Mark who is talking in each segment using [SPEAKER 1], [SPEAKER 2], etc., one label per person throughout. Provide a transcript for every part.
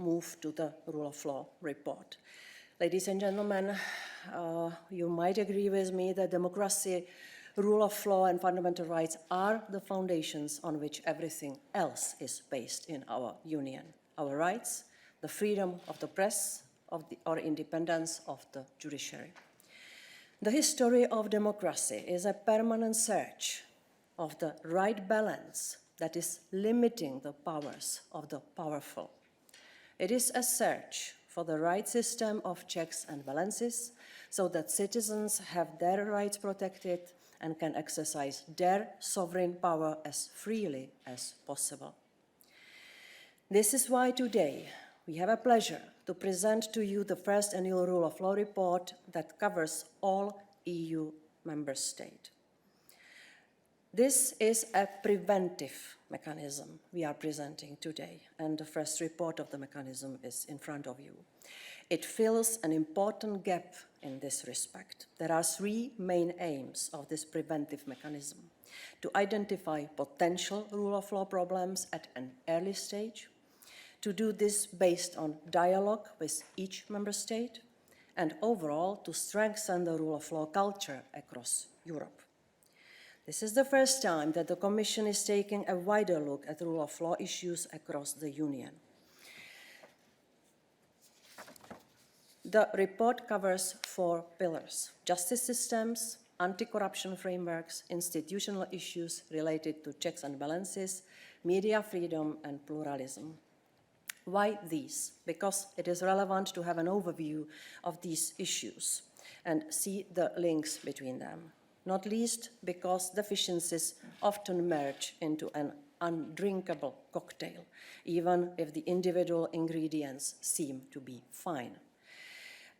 [SPEAKER 1] move to the rule of law report. Ladies and gentlemen, you might agree with me that democracy, rule of law and fundamental rights are the foundations on which everything else is based in our union. Our rights, the freedom of the press, or independence of the judiciary. The history of democracy is a permanent search of the right balance that is limiting the powers of the powerful. It is a search for the right system of checks and balances so that citizens have their rights protected and can exercise their sovereign power as freely as possible. This is why today we have a pleasure to present to you the first annual Rule of Law report that covers all EU member states. This is a preventive mechanism we are presenting today, and the first report of the mechanism is in front of you. It fills an important gap in this respect. There are three main aims of this preventive mechanism: to identify potential rule of law problems at an early stage, to do this based on dialogue with each member state, and overall to strengthen the rule of law culture across Europe. This is the first time that the Commission is taking a wider look at rule of law issues across the Union. The report covers 4 pillars: justice systems, anti-corruption frameworks, institutional issues related to checks and balances, media freedom and pluralism. Why these? Because it is relevant to have an overview of these issues and see the links between them. Not least because deficiencies often merge into an undrinkable cocktail, even if the individual ingredients seem to be fine.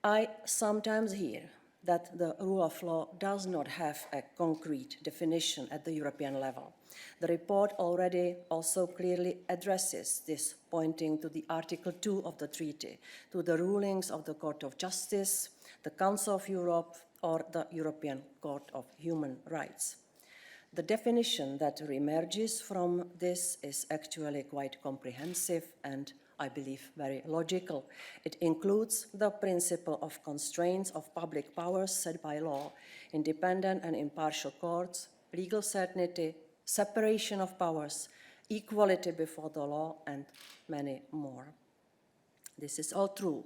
[SPEAKER 1] I sometimes hear that the rule of law does not have a concrete definition at the European level. The report already also clearly addresses this, pointing to the Article 2 of the treaty, to the rulings of the Court of Justice, the Council of Europe, or the European Court of Human Rights. The definition that emerges from this is actually quite comprehensive and, I believe, very logical. It includes the principle of constraints of public powers set by law, independent and impartial courts, legal certainty, separation of powers, equality before the law, and many more. This is all true.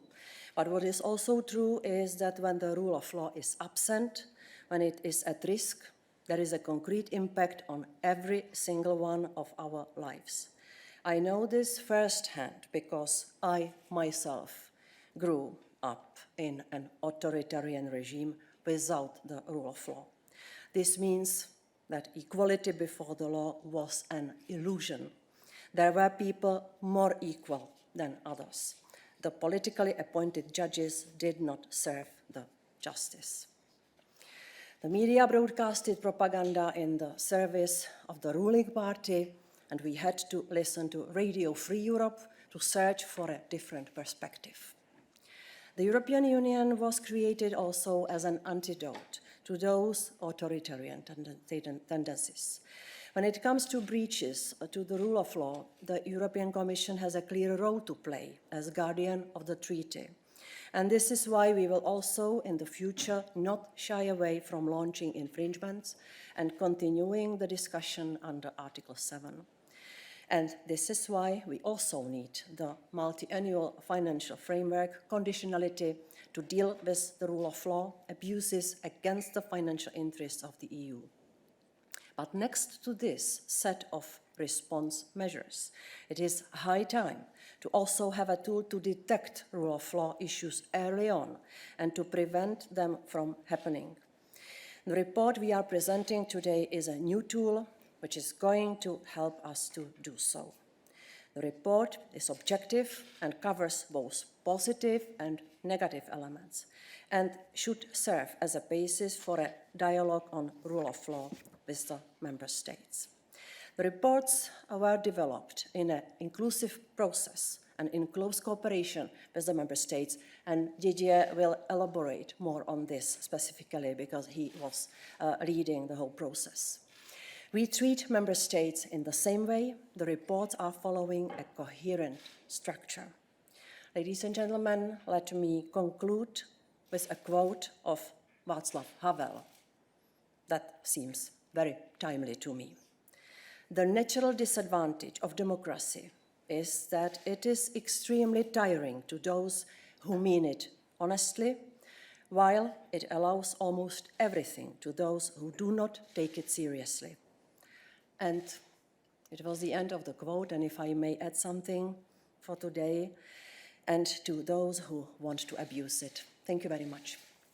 [SPEAKER 1] But what is also true is that when the rule of law is absent, when it is at risk, there is a concrete impact on every single one of our lives. I know this firsthand because I myself grew up in an authoritarian regime without the rule of law. This means that equality before the law was an illusion. There were people more equal than others. The politically appointed judges did not serve the justice. The media broadcasted propaganda in the service of the ruling party, and we had to listen to Radio Free Europe to search for a different perspective. The European Union was created also as an antidote to those authoritarian tendencies. When it comes to breaches to the rule of law, the European Commission has a clear role to play as guardian of the treaty. And this is why we will also, in the future, not shy away from launching infringements and continuing the discussion under Article 7. And this is why we also need the multi-annual financial framework conditionality to deal with the rule of law abuses against the financial interests of the EU. But next to this set of response measures, it is high time to also have a tool to detect rule of law issues early on and to prevent them from happening. The report we are presenting today is a new tool which is going to help us to do so. The report is objective and covers both positive and negative elements and should serve as a basis for a dialogue on rule of law with the member states. The reports were developed in an inclusive process and in close cooperation with the member states, and Didier will elaborate more on this specifically because he was leading the whole process. We treat member states in the same way. The reports are following a coherent structure. Ladies and gentlemen, let me conclude with a quote of Václav Havel that seems very timely to me. The natural disadvantage of democracy is that it is extremely tiring to those who mean it honestly, while it allows almost everything to those who do not take it seriously. And it was the end of the quote, and if I may add something for today, and to those who want to abuse it. Thank you very much.